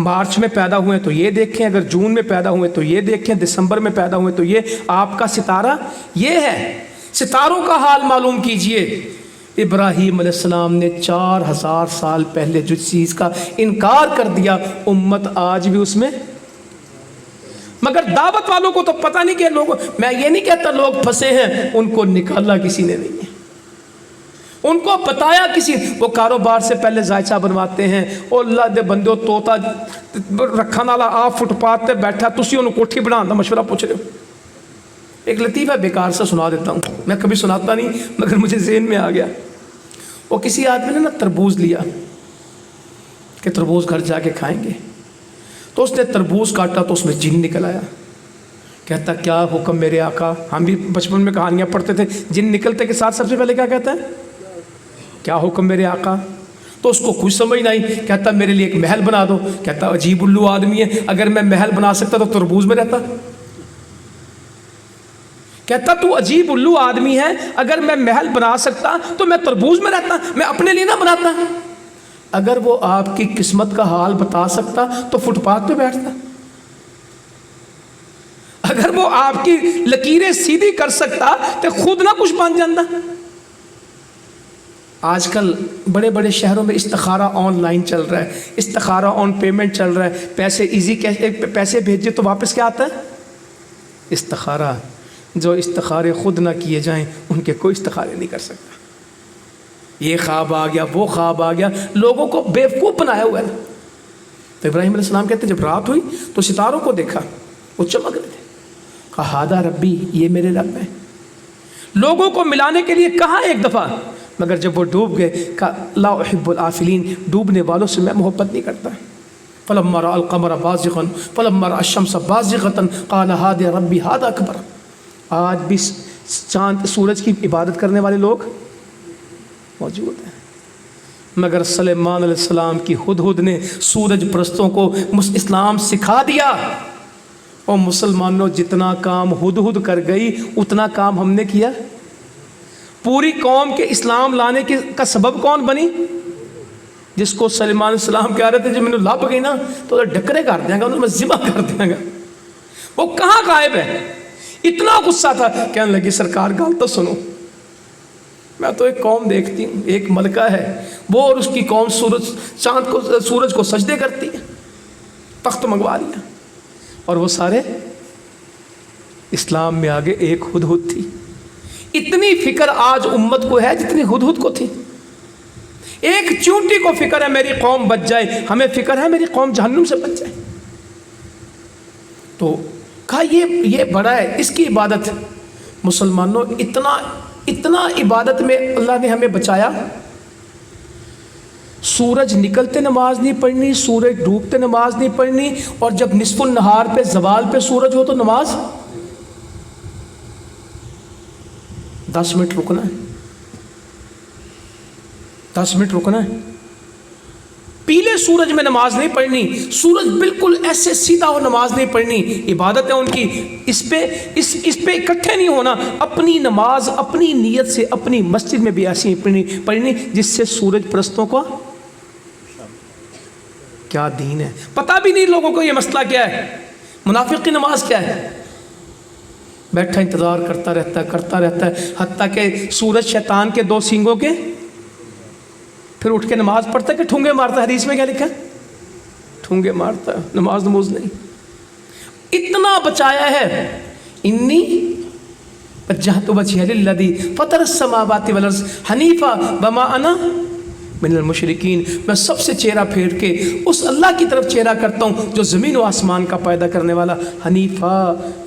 مارچ میں پیدا ہوئے تو یہ دیکھیں، اگر جون میں پیدا ہوئے تو یہ دیکھیں، دسمبر میں پیدا ہوئے تو یہ آپ کا ستارہ یہ ہے۔ ستاروں کا حال معلوم کیجئے۔ ابراہیم علیہ السلام نے 4000 سال پہلے جس چیز کا انکار کر دیا، امت آج بھی اس میں، مگر دعوت والوں کو تو پتہ نہیں کہ لوگ، میں یہ نہیں کہتا لوگ پھنسے ہیں، ان کو نکالا کسی نے نہیں ہے، ان کو بتایا کسی، وہ کاروبار سے پہلے ذائچہ بنواتے ہیں۔ اور اللہ دے بندے توتا رکھن والا آپ فٹ پاتھ تے بیٹھا، تسی انہوں کوٹھی بنانے دا مشورہ پوچھ رہے ہو۔ ایک لطیفہ بیکار سے سنا دیتا ہوں، میں کبھی سناتا نہیں مگر مجھے ذہن میں آ گیا۔ وہ کسی آدمی نے نا تربوز لیا کہ تربوز گھر جا کے کھائیں گے، تو اس نے تربوز کاٹا تو اس میں جن نکل آیا۔ کہتا کیا حکم میرے آقا، ہم بھی بچپن میں کہانیاں پڑھتے تھے، جن نکلتے کے ساتھ سب سے پہلے کیا کہتا ہے، کیا حکم میرے آقا؟ تو اس کو کچھ سمجھ نہیں، کہتا میرے لیے ایک محل بنا دو۔ کہتا عجیب الو آدمی ہے، اگر میں محل بنا سکتا تو تربوز میں رہتا۔ کہتا تو عجیب الو آدمی ہے، اگر میں محل بنا سکتا تو میں تربوز میں رہتا، میں اپنے لیے نہ بناتا۔ اگر وہ آپ کی قسمت کا حال بتا سکتا تو فٹ پاتھ پہ بیٹھتا، اگر وہ آپ کی لکیریں سیدھی کر سکتا تو خود نہ کچھ بن جاتا۔ آج کل بڑے بڑے شہروں میں استخارہ آن لائن چل رہا ہے، استخارہ آن پیمنٹ چل رہا ہے، پیسے ایزی پیسے بھیجے تو واپس کیا آتا ہے، استخارہ۔ جو استخارے خود نہ کیے جائیں ان کے کوئی استخارے نہیں کر سکتا۔ یہ خواب آ گیا، وہ خواب آ گیا، لوگوں کو بیوقوف بنایا ہوا ہے۔ تو ابراہیم علیہ السلام کہتے ہیں جب رات ہوئی تو ستاروں کو دیکھا، وہ چمک رہے تھے، کہا ہادہ ربی، یہ میرے رب ہیں۔ لوگوں کو ملانے کے لیے کہا ایک دفعہ، مگر جب وہ ڈوب گئے کہا لا احب العافلین، ڈوبنے والوں سے میں محبت نہیں کرتا۔ فلما رأى القمر بازغا فلما رأى الشمس بازغة قال هذا ربي هذا اکبر۔ آج بھی چاند سورج کی عبادت کرنے والے لوگ موجود ہیں، مگر سلیمان علیہ السلام کی ہدہد نے سورج پرستوں کو اسلام سکھا دیا۔ اور مسلمانوں جتنا کام ہدہد کر گئی اتنا کام ہم نے کیا۔ پوری قوم کے اسلام لانے کا سبب کون بنی؟ جس کو سلیمان علیہ السلام کہہ رہے تھے جب میں نے لپ گئی نا تو ڈکرے کر دیا گا، انہیں میں ذبح کر دیا گا، وہ کہاں غائب ہے؟ اتنا غصہ تھا، کہنے لگی سرکار گال تو سنو، میں تو ایک قوم دیکھتی ہوں، ایک ملکہ ہے وہ اور اس کی قوم سورج کو سجدے کرتی ہے، تخت منگوا لیا، اور وہ سارے اسلام میں آگے۔ ایک ہدہد تھی، اتنی فکر آج امت کو ہے جتنی ہدہد کو تھی۔ ایک چونٹی کو فکر ہے میری قوم بچ جائے، ہمیں فکر ہے میری قوم جہنم سے بچ جائے۔ تو کہا یہ بڑا ہے، اس کی عبادت مسلمانوں اتنا عبادت میں اللہ نے ہمیں بچایا۔ سورج نکلتے نماز نہیں پڑھنی، سورج ڈوبتے نماز نہیں پڑھنی، اور جب نصف النہار پہ زوال پہ سورج ہو تو نماز 10 منٹ رکنا ہے، 10 منٹ رکنا ہے۔ پیلے سورج میں نماز نہیں پڑھنی، سورج بالکل ایسے سیدھا ہو نماز نہیں پڑھنی، عبادت ہے ان کی، اس پہ اکٹھے نہیں ہونا، اپنی نماز اپنی نیت سے اپنی مسجد میں بھی ایسی پڑھنی جس سے سورج پرستوں کو کیا دین ہے پتہ بھی نہیں، لوگوں کو یہ مسئلہ کیا ہے، منافق کی نماز کیا ہے، بیٹھا انتظار کرتا رہتا ہے حتیٰ کہ سورج شیطان کے 2 سینگوں کے، پھر اٹھ کے نماز پڑھتا ہے کہ ٹھونگے مارتا ہے، حدیث میں کیا لکھا ہے؟ ٹھونگے مارتا ہے، نماز نہیں۔ اتنا بچایا ہے، انی وجہت وجہی للذی فطر السماوات والارض حنیفا وما انا من المشرکین، میں سب سے چہرہ پھیر کے اس اللہ کی طرف چہرہ کرتا ہوں جو زمین و آسمان کا پیدا کرنے والا حنیفا،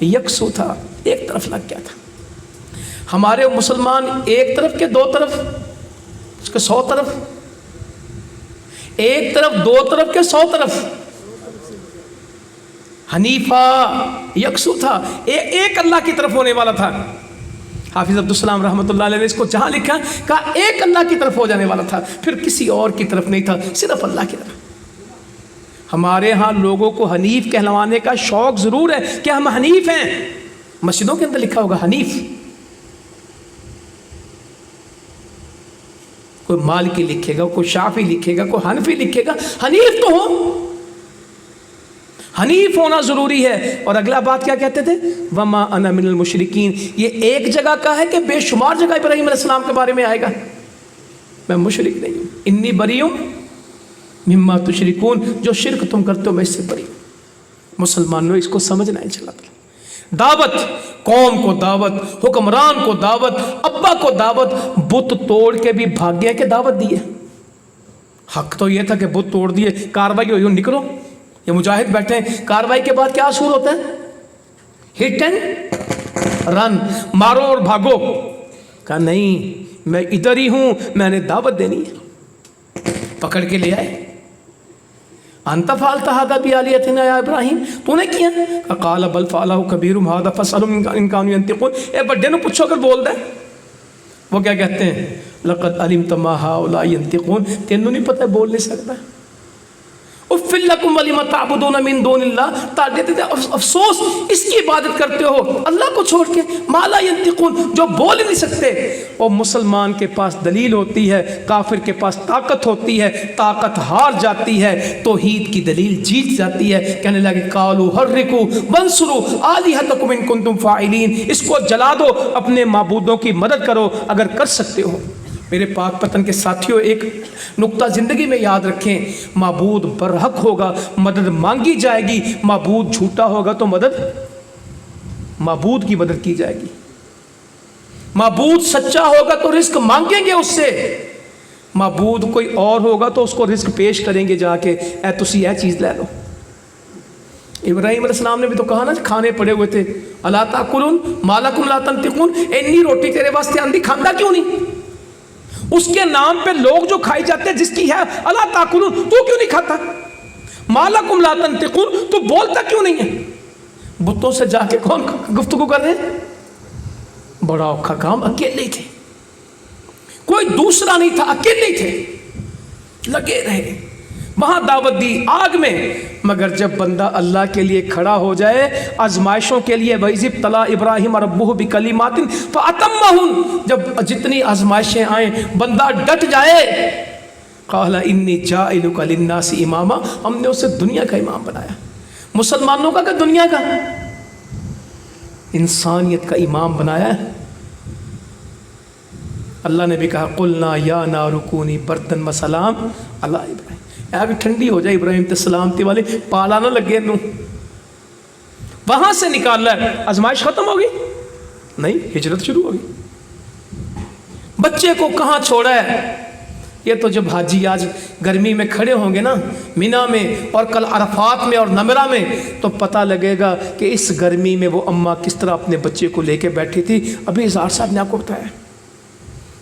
یکسو تھا، ایک طرف لگ گیا تھا۔ ہمارے مسلمان ایک طرف کے 2 طرف، اس کے 100 طرف، ایک طرف 2 طرف کے 100 طرف، حنیفہ یکسو تھا، ایک اللہ کی طرف ہونے والا تھا۔ حافظ عبدالسلام رحمۃ اللہ علیہ نے اس کو جہاں لکھا کہا ایک اللہ کی طرف ہو جانے والا تھا، پھر کسی اور کی طرف نہیں تھا، صرف اللہ کی طرف۔ ہمارے ہاں لوگوں کو حنیف کہلوانے کا شوق ضرور ہے کہ ہم حنیف ہیں، مسجدوں کے اندر لکھا ہوگا حنیف، کوئی مالکی لکھے گا، کوئی شافعی لکھے گا، کوئی حنفی لکھے گا، حنیف تو ہو، حنیف ہونا ضروری ہے۔ اور اگلا بات کیا کہتے تھے؟ وما انا من المشرکین، یہ ایک جگہ کا ہے کہ بے شمار جگہ ابراہیم علیہ السلام کے بارے میں آئے گا، میں مشرک نہیں ہوں، انی بریء مما تشرکون، جو شرک تم کرتے ہو میں اس سے بری ہوں۔ مسلمانوں اس کو سمجھنا ہے، چلا دعوت، قوم کو دعوت، حکمران کو دعوت، ابا کو دعوت، بت توڑ کے بھی بھاگے کہ دعوت دی ہے۔ حق تو یہ تھا کہ بت توڑ دیے، کاروائی ہوئی، نکلو، یہ مجاہد بیٹھے ہیں، کاروائی کے بعد کیا اصول ہوتا ہے؟ ہٹ اینڈ رن، مارو اور بھاگو۔ کہا نہیں، میں ادھر ہی ہوں، میں نے دعوت دینی ہے، پکڑ کے لے آئے۔ انت فعلت هذا بآلهتنا یا ابراہیم، تو نے کیا؟ قال بل فعله كبيرهم هذا فاسألهم ان كانوا ينطقون، اے بڑے نو پوچھو اگر بول دے۔ وہ کیا کہتے ہیں؟ لقد علمت ما هؤلاء ينطقون، تینوں نہیں پتہ بول نہیں سکتا۔ اف لکم ولم تعبدون من دون اللہ، افسوس اس کی عبادت کرتے ہو اللہ کو چھوڑ کے، ما لا ينطقون، جو بول نہیں سکتے۔ اور مسلمان کے پاس دلیل ہوتی ہے، کافر کے پاس طاقت ہوتی ہے، طاقت ہار جاتی ہے، توحید کی دلیل جیت جاتی ہے۔ کہنے لگے قالوا حرقوا وانصروا آلہتکم ان کنتم فاعلین، اس کو جلا دو، اپنے معبودوں کی مدد کرو اگر کر سکتے ہو۔ میرے پاک پتن کے ساتھیوں، ایک نقطہ زندگی میں یاد رکھیں، معبود برحق ہوگا مدد مانگی جائے گی، معبود جھوٹا ہوگا تو معبود کی مدد کی جائے گی۔ معبود سچا ہوگا تو رزق مانگیں گے اس سے، معبود کوئی اور ہوگا تو اس کو رزق پیش کریں گے جا کے، اے تسی اے چیز لے لو۔ ابراہیم علیہ السلام نے بھی تو کہا نا، کھانے پڑے ہوئے تھے، الا تاکلون ما لکم لا تنطقون، اتنی روٹی تیرے واسطے آندھی، کھاندہ کیوں نہیں؟ اس کے نام پہ لوگ جو کھائی جاتے ہیں، جس کی ہے الا تاکلون، تو کیوں نہیں کھاتا؟ ما لکم لا تنطقون، تو بولتا کیوں نہیں ہے؟ بتوں سے جا کے کون گفتگو کر رہے ہیں؟ بڑا اوکھا کام، اکیلے تھے، کوئی دوسرا نہیں تھا، اکیلے تھے، لگے رہے وہاں دعوت دی آگ میں۔ مگر جب بندہ اللہ کے لیے کھڑا ہو جائے، آزمائشوں کے لیے، وَإِذِ ابْتَلَىٰ إِبْرَاهِيمَ رَبُّهُ بِكَلِمَاتٍ فَأَتَمَّهُنَّ، جب جتنی آزمائشیں آئیں بندہ ڈٹ جائے، قَالَ إِنِّي جَاعِلُكَ لِلنَّاسِ إِمَامًا، ہم نے اسے دنیا کا امام بنایا، مسلمانوں کا کہ دنیا کا؟ انسانیت کا امام بنایا ہے۔ اللہ نے بھی کہا قُلْنَا يَا نَارُ كُونِي بَرْدًا وَسَلَامًا عَلَىٰ إِبْرَاهِيمَ، آگ ٹھنڈی ہو جائے ابراہیم تے سلامتی والے، پالا نہ لگے نو۔ وہاں سے نکالا ہے، آزمائش ختم ہوگی؟ نہیں، ہجرت شروع ہوگی۔ بچے کو کہاں چھوڑا ہے؟ یہ تو جب حاجی آج گرمی میں کھڑے ہوں گے نا مینا میں، اور کل عرفات میں اور نمرہ میں، تو پتہ لگے گا کہ اس گرمی میں وہ اماں کس طرح اپنے بچے کو لے کے بیٹھی تھی۔ ابھی اظہار صاحب نے آپ کو بتایا۔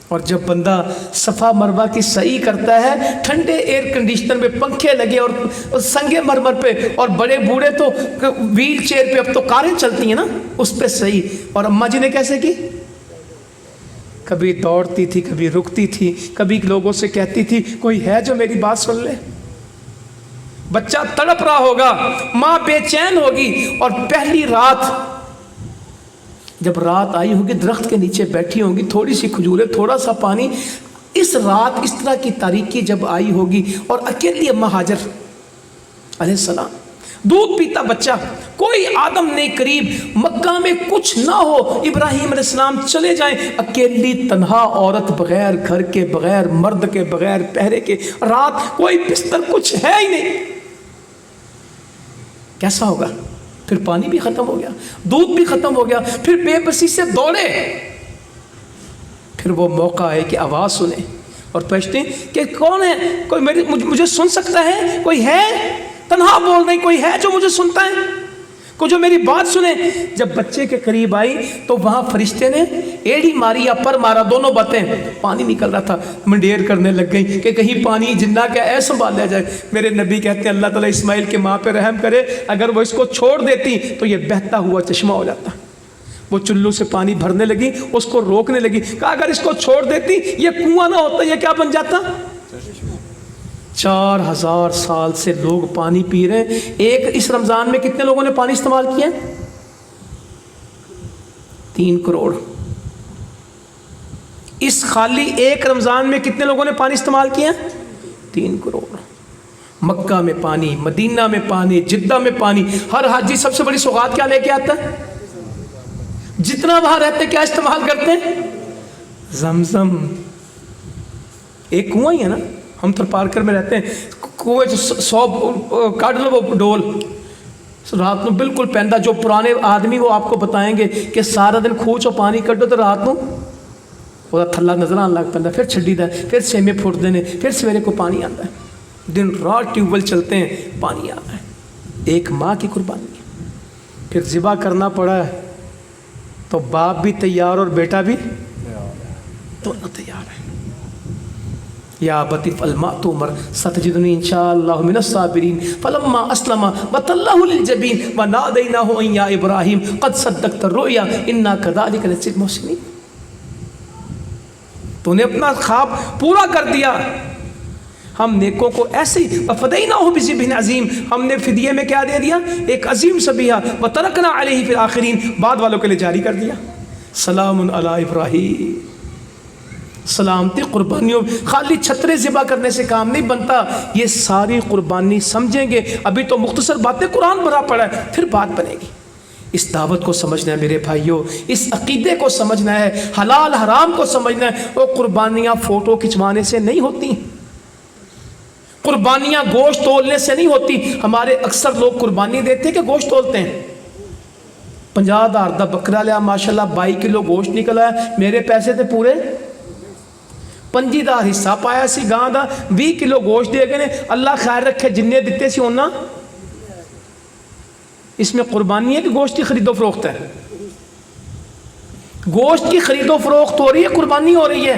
اور جب بندہ صفا مروہ کی سعی کرتا ہے، ٹھنڈے ایئر کنڈیشنر میں پنکھے لگے اور سنگ مرمر پہ، اور بڑے بوڑھے تو ویل چیئر پہ، اب تو کاریں چلتی ہیں نا، اس پہ سعی۔ اور اماں جی نے کیسے کی؟ کبھی دوڑتی تھی، کبھی رکتی تھی، کبھی لوگوں سے کہتی تھی کوئی ہے جو میری بات سن لے۔ بچہ تڑپ رہا ہوگا، ماں بے چین ہوگی، اور پہلی رات جب رات آئی ہوگی، درخت کے نیچے بیٹھی ہوں گی، تھوڑی سی کھجوریں، تھوڑا سا پانی، اس رات اس طرح کی تاریکی جب آئی ہوگی، اور اکیلی اماں ہاجر علیہ السلام، دودھ پیتا بچہ، کوئی آدم نہیں قریب، مکہ میں کچھ نہ ہو، ابراہیم علیہ السلام چلے جائیں، اکیلی تنہا عورت، بغیر گھر کے، بغیر مرد کے، بغیر پہرے کے، رات کوئی بستر کچھ ہے ہی نہیں، کیسا ہوگا؟ پھر پانی بھی ختم ہو گیا، دودھ بھی ختم ہو گیا، پھر بے بسی سے دوڑے، پھر وہ موقع ہے کہ آواز سنیں اور پوچھتے ہیں کہ کون ہے؟ کوئی مجھے سن سکتا ہے؟ کوئی ہے؟ تنہا بول رہی، کوئی ہے جو مجھے سنتا ہے، کوئی جو میری بات سنے؟ جب بچے کے قریب آئی تو وہاں فرشتے نے ایڑی ماری یا پر مارا، دونوں باتیں، پانی نکل رہا تھا، منڈیر کرنے لگ گئی کہ کہیں پانی جنہ کا ہے سنبھال لیا جائے۔ میرے نبی کہتے ہیں اللہ تعالیٰ اسماعیل کے ماں پہ رحم کرے، اگر وہ اس کو چھوڑ دیتی تو یہ بہتا ہوا چشمہ ہو جاتا۔ وہ چلو سے پانی بھرنے لگی، اس کو روکنے لگی، کہا اگر اس کو چھوڑ دیتی یہ کنواں نہ ہوتا، یہ کیا بن جاتا؟ 4000 سال سے لوگ پانی پی رہے ہیں۔ ایک اس رمضان میں کتنے لوگوں نے پانی استعمال کیا؟ 3 کروڑ۔ اس خالی ایک رمضان میں کتنے لوگوں نے پانی استعمال کیا؟ 3 کروڑ۔ مکہ میں پانی، مدینہ میں پانی، جدہ میں پانی۔ ہر حاجی سب سے بڑی سوغات کیا لے کے آتا ہے؟ جتنا وہاں رہتے کیا استعمال کرتے ہیں؟ زمزم۔ ایک کنواں ہی ہے نا، ہم تھر پارکر میں رہتے ہیں، کنویں 100 کاٹ لو وہ ڈول، رات کو بالکل پہنتا۔ جو پرانے آدمی وہ آپ کو بتائیں گے کہ سارا دن کھوچو پانی کٹو تو رات کو وہ تھلا نظر آنے لگ پہ، پھر چھڈی دا، پھر سیمے پھٹ دینے، پھر سویرے کو پانی آتا ہے، دن رات ٹیوب ویل چلتے ہیں، پانی آتا ہے۔ ایک ماں کی قربانی ہے۔ پھر ذبح کرنا پڑا ہے تو باپ بھی تیار اور بیٹا بھی دونوں تیار ہیں۔ یا ابت افعل ما تؤمر ستجدنی انشاءاللہ من الصابرین فلما اسلم وتلہ للجبین ونادیناہ ان یا ابراہیم قد صدقت الرؤیا انا کذلک نجزی المحسنین۔ تو نے اپنا خواب پورا کر دیا، ہم نیکوں کو ایسے ہی وفدیناہ بذبح عظیم، ہم نے فدیے میں کیا دے دیا؟ ایک عظیم ذبیحہ، وترکنا علیہ فی الآخرین، بعد والوں کے لیے جاری کر دیا۔ سلام علی ابراہیم، سلامتی قربانیوں، خالی چھترے ذبح کرنے سے کام نہیں بنتا، یہ ساری قربانی سمجھیں گے۔ ابھی تو مختصر باتیں قرآن بھرا پڑا ہے، پھر بات بنے گی۔ اس دعوت کو سمجھنا ہے میرے بھائیوں، اس عقیدے کو سمجھنا ہے، حلال حرام کو سمجھنا ہے۔ وہ قربانیاں فوٹو کھنچوانے سے نہیں ہوتی، قربانیاں گوشت تولنے سے نہیں ہوتی۔ ہمارے اکثر لوگ قربانی دیتے کہ گوشت تولتے ہیں۔ 50,000 دا بکرا لیا ماشاءاللہ 22 کلو گوشت نکل آیا، میرے پیسے تھے پورے 25 دا حصہ پایا سی گاں دا، 20 کلو گوشت دے گئے، اللہ خیر رکھے جننے دیتے سی ہونا۔ اس میں قربانی ہے کہ گوشت کی خرید و فروخت ہے؟ گوشت کی خرید و فروخت ہو رہی ہے، قربانی ہو رہی ہے۔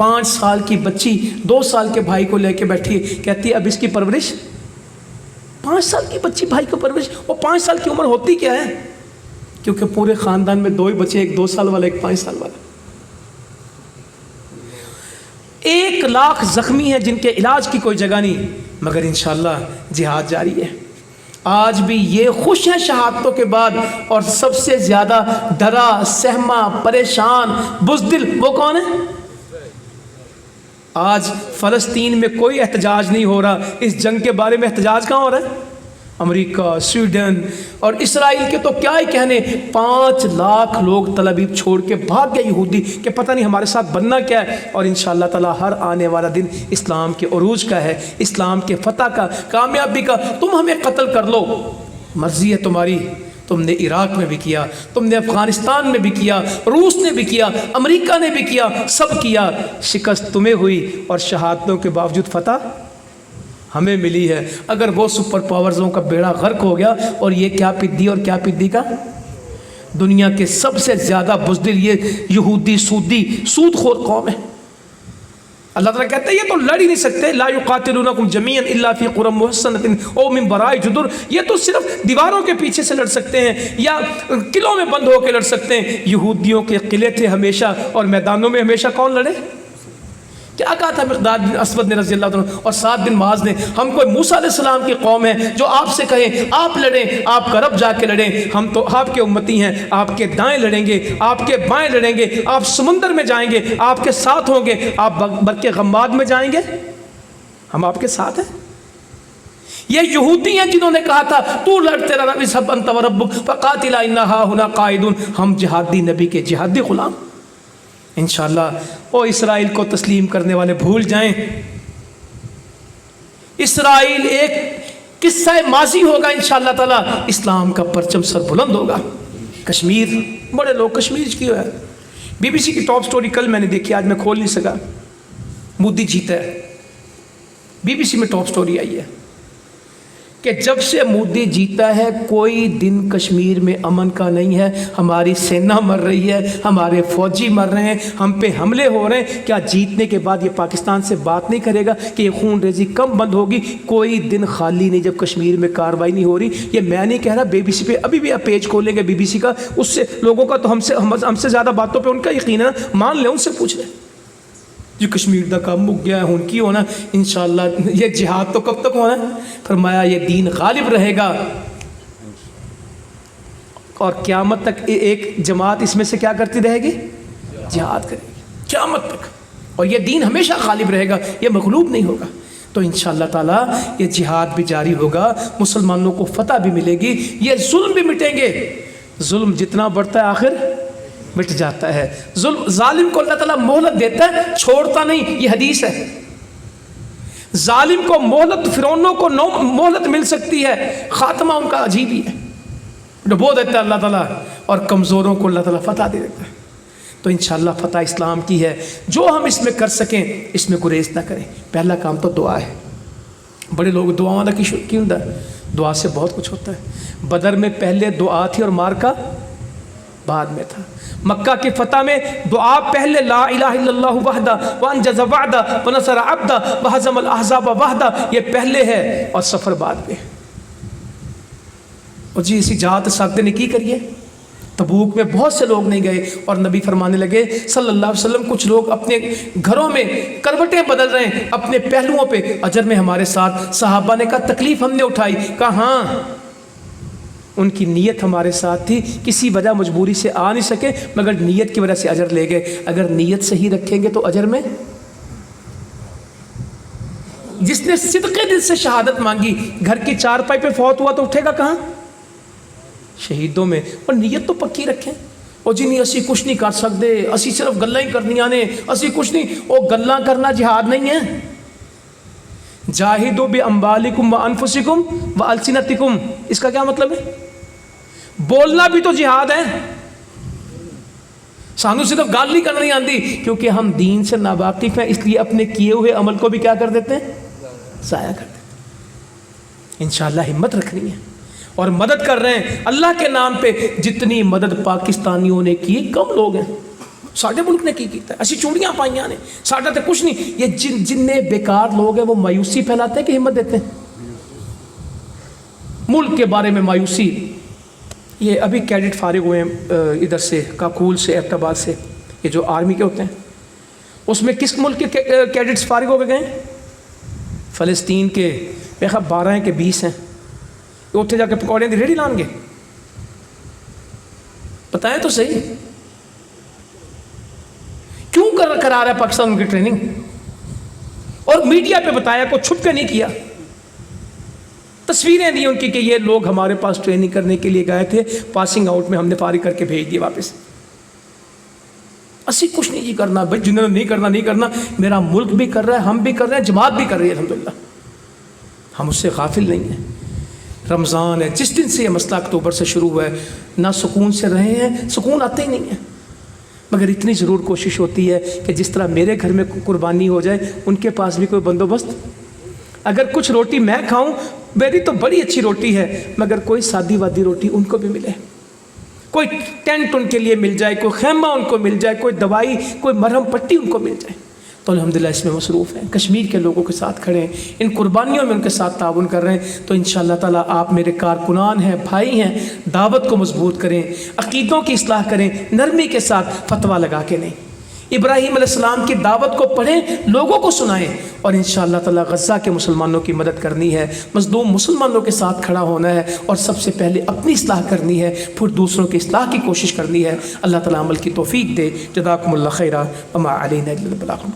5 سال کی بچی 2 سال کے بھائی کو لے کے بیٹھی ہے، کہتی ہے اب اس کی پرورش، 5 سال کی بچی بھائی کو پرورش، وہ 5 سال کی عمر ہوتی کیا ہے؟ کیونکہ پورے خاندان میں 2 ہی بچے، ایک 2 سال والا، ایک 5 سال والا۔ 1 لاکھ زخمی ہیں جن کے علاج کی کوئی جگہ نہیں، مگر انشاءاللہ جہاد جاری ہے۔ آج بھی یہ خوش ہیں شہادتوں کے بعد، اور سب سے زیادہ ڈرا، سہما، پریشان، بزدل وہ کون ہے؟ آج فلسطین میں کوئی احتجاج نہیں ہو رہا، اس جنگ کے بارے میں احتجاج کہاں ہو رہا ہے؟ امریکہ، سویڈن اور اسرائیل کے تو کیا ہی کہنے، 5 لاکھ لوگ تل ابیب چھوڑ کے بھاگ گئے یہودی کہ پتہ نہیں ہمارے ساتھ بننا کیا ہے۔ اور انشاءاللہ تعالیٰ ہر آنے والا دن اسلام کے عروج کا ہے، اسلام کے فتح کا، کامیابی کا۔ تم ہمیں قتل کر لو، مرضی ہے تمہاری۔ تم نے عراق میں بھی کیا، تم نے افغانستان میں بھی کیا، روس نے بھی کیا، امریکہ نے بھی کیا، سب کیا، شکست تمہیں ہوئی اور شہادتوں کے باوجود فتح ہمیں ملی ہے۔ اگر وہ سپر پاورزوں کا بیڑا غرق ہو گیا، اور یہ کیا پدی اور کیا پدی کا، دنیا کے سب سے زیادہ بزدل یہ یہودی سودی سود خور قوم ہے۔ اللہ تعالیٰ کہتے ہیں یہ تو لڑ ہی نہیں سکتے، لا یقاتلونکم جمیعا الا فی قری محصنۃ او من وراء جدر، یہ تو صرف دیواروں کے پیچھے سے لڑ سکتے ہیں یا قلعوں میں بند ہو کے لڑ سکتے ہیں۔ یہودیوں کے قلعے تھے ہمیشہ، اور میدانوں میں ہمیشہ کون لڑے؟ کیا کہا تھا مقداد بن اسود نے رضی اللہ عنہ اور سعد بن معاذ نے، ہم کوئی موسیٰ علیہ السلام کی قوم ہے جو آپ سے کہیں آپ لڑیں، آپ کا رب جا کے لڑیں، ہم تو آپ کے امتی ہیں، آپ کے دائیں لڑیں گے، آپ کے بائیں لڑیں گے، آپ سمندر میں جائیں گے آپ کے ساتھ ہوں گے، آپ برق غماد میں جائیں گے ہم آپ کے ساتھ ہیں۔ یہ یہودی ہیں جنہوں نے کہا تھا تو لڑ تیرا رب اذهب انت وربک فقاتلا انا ھاہنا قاعدون، ہم جہادی نبی کے جہادی غلام۔ انشاءاللہ وہ اسرائیل کو تسلیم کرنے والے بھول جائیں، اسرائیل ایک قصہ ماضی ہوگا، انشاءاللہ تعالی اسلام کا پرچم سر بلند ہوگا۔ کشمیر، بڑے لوگ کشمیر کی ہے، بی بی سی کی ٹاپ سٹوری کل میں نے دیکھی، آج میں کھول نہیں سکا، مودی جیتا ہے، بی بی سی میں ٹاپ سٹوری آئی ہے کہ جب سے مودی جیتا ہے کوئی دن کشمیر میں امن کا نہیں ہے، ہماری سینا مر رہی ہے، ہمارے فوجی مر رہے ہیں، ہم پہ حملے ہو رہے ہیں۔ کیا جیتنے کے بعد یہ پاکستان سے بات نہیں کرے گا کہ یہ خون ریزی کم بند ہوگی؟ کوئی دن خالی نہیں جب کشمیر میں کارروائی نہیں ہو رہی۔ یہ میں نہیں کہہ رہا، بی بی سی پہ ابھی بھی آپ پیج کھولیں گے بی بی سی کا، اس سے لوگوں کا تو ہم سے زیادہ باتوں پہ ان کا یقین ہے نا، مان لیں، ان سے پوچھ لیں جو کشمیر دا کام مک گیا ہے، ان کی ہونا انشاءاللہ۔ یہ جہاد تو کب تک ہونا ہے؟ فرمایا یہ دین غالب رہے گا، اور قیامت تک ایک جماعت اس میں سے کیا کرتی رہے گی؟ جہاد کرے گی قیامت تک، اور یہ دین ہمیشہ غالب رہے گا، یہ مغلوب نہیں ہوگا۔ تو انشاءاللہ تعالیٰ یہ جہاد بھی جاری ہوگا، مسلمانوں کو فتح بھی ملے گی، یہ ظلم بھی مٹیں گے۔ ظلم جتنا بڑھتا ہے آخر مٹ جاتا ہے، ظالم کو اللہ تعالیٰ مہلت دیتا ہے، چھوڑتا نہیں، یہ حدیث ہے۔ ظالم کو مہلت، فرعونوں کو مہلت مل سکتی ہے، خاتمہ ان کا عجیب ہی ہے، ڈبو دیتا ہے اللہ تعالیٰ، اور کمزوروں کو اللہ تعالیٰ فتح دے دیتا ہے۔ تو انشاءاللہ فتح اسلام کی ہے، جو ہم اس میں کر سکیں اس میں گریز نہ کریں۔ پہلا کام تو دعا ہے، بڑے لوگ دعاؤں کا کیوں ہوتا ہے؟ دعا سے بہت کچھ ہوتا ہے۔ بدر میں پہلے دعا تھی اور مار کا بعد میں تھا۔ مکہ کی فتح میں دعا پہلے، لا الہ الا اللہ وحدہ وانجز وعدہ ونصر عبدہ وہزم الاحزاب وحدہ، یہ پہلے ہے، اور سفر بعد میں۔ اور جی اسی جہاد ساکتے نے کی کریے، تبوک میں بہت سے لوگ نہیں گئے، اور نبی فرمانے لگے صلی اللہ علیہ وسلم کچھ لوگ اپنے گھروں میں کروٹیں بدل رہے ہیں اپنے پہلوؤں پہ، اجر میں ہمارے ساتھ۔ صحابہ نے کہا تکلیف ہم نے اٹھائی، کہا ہاں ان کی نیت ہمارے ساتھ تھی، کسی وجہ مجبوری سے آ نہیں سکے، مگر نیت کی وجہ سے اجر لے گئے۔ اگر نیت صحیح رکھیں گے تو اجر میں، جس نے صدقے دل سے شہادت مانگی، گھر کی چارپائی پہ فوت ہوا تو اٹھے گا کہاں؟ شہیدوں میں۔ اور نیت تو پکی رکھیں، اور جی نہیں اسی کچھ نہیں کر سکتے، اسی صرف گلاں ہی کرنیاں نے، اسی کچھ نہیں، وہ گلاں کرنا جہاد نہیں ہے۔ جاہدوا باموالکم وانفسکم والسنتکم، اس کا کیا مطلب ہے؟ بولنا بھی تو جہاد ہے، سانو صرف گل نہیں کرنی آتی، کیونکہ ہم دین سے ناواقف ہیں، اس لیے اپنے کیے ہوئے عمل کو بھی کیا کر دیتے ہیں؟ ضائع کر دیتے ہیں۔ انشاءاللہ ہمت رکھنی ہے، اور مدد کر رہے ہیں اللہ کے نام پہ۔ جتنی مدد پاکستانیوں نے کی، کم لوگ ہیں، ساڈے ملک نے کی کیتا ہے، اسی چوڑیاں پائیاں نے، ساڈا تو کچھ نہیں۔ یہ جننے بیکار لوگ ہیں وہ مایوسی پھیلاتے ہیں کہ ہمت دیتے ہیں ملک کے بارے میں مایوسی۔ یہ ابھی کیڈٹ فارغ ہوئے ہیں ادھر سے کاکول سے، ایبٹ آباد سے، یہ جو آرمی کے ہوتے ہیں، اس میں کس ملک کے کیڈٹس فارغ ہو کے گئے؟ فلسطین کے۔ میرے خیال 12 ہیں کہ 20 ہیں، وہ اتنے جا کے پکوڑے دی ریڑھی لان گے؟ بتائیں تو صحیح، کیوں کرا رہا ہے پاکستان ان کی ٹریننگ؟ اور میڈیا پہ بتایا، کوئی چھپ کے نہیں کیا، تصویریں دی ان کی کہ یہ لوگ ہمارے پاس ٹریننگ کرنے کے لیے گئے تھے، پاسنگ آؤٹ میں ہم نے فارغ کر کے بھیج دیا واپس۔ اسی کچھ نہیں جی کرنا بھائی، جنہوں نے نہیں کرنا، میرا ملک بھی کر رہا ہے، ہم بھی کر رہے ہیں، جماعت بھی کر رہی ہے الحمدللہ، ہم اس سے غافل نہیں ہیں۔ رمضان ہے، جس دن سے یہ مسئلہ اکتوبر سے شروع ہوا ہے، نہ سکون سے رہے ہیں، سکون آتے ہی نہیں ہے، مگر اتنی ضرور کوشش ہوتی ہے کہ جس طرح میرے گھر میں قربانی ہو جائے، ان کے پاس بھی کوئی بندوبست۔ اگر کچھ روٹی میں کھاؤں، میری تو بڑی اچھی روٹی ہے، مگر کوئی سادی وادی روٹی ان کو بھی ملے، کوئی ٹینٹ ان کے لیے مل جائے، کوئی خیمہ ان کو مل جائے، کوئی دوائی، کوئی مرہم پٹی ان کو مل جائے، تو الحمدللہ اس میں مصروف ہیں۔ کشمیر کے لوگوں کے ساتھ کھڑے ہیں، ان قربانیوں میں ان کے ساتھ تعاون کر رہے ہیں، تو انشاءاللہ تعالیٰ آپ میرے کارکنان ہیں، بھائی ہیں، دعوت کو مضبوط کریں، عقیدوں کی اصلاح کریں، نرمی کے ساتھ، فتویٰ لگا کے نہیں۔ ابراہیم علیہ السلام کی دعوت کو پڑھیں، لوگوں کو سنائیں، اور انشاءاللہ تعالیٰ غزہ کے مسلمانوں کی مدد کرنی ہے، مظلوم مسلمانوں کے ساتھ کھڑا ہونا ہے، اور سب سے پہلے اپنی اصلاح کرنی ہے، پھر دوسروں کی اصلاح کی کوشش کرنی ہے۔ اللہ تعالیٰ عمل کی توفیق دے۔ جزاکم اللہ خیرا وما علینا الا البلاغ۔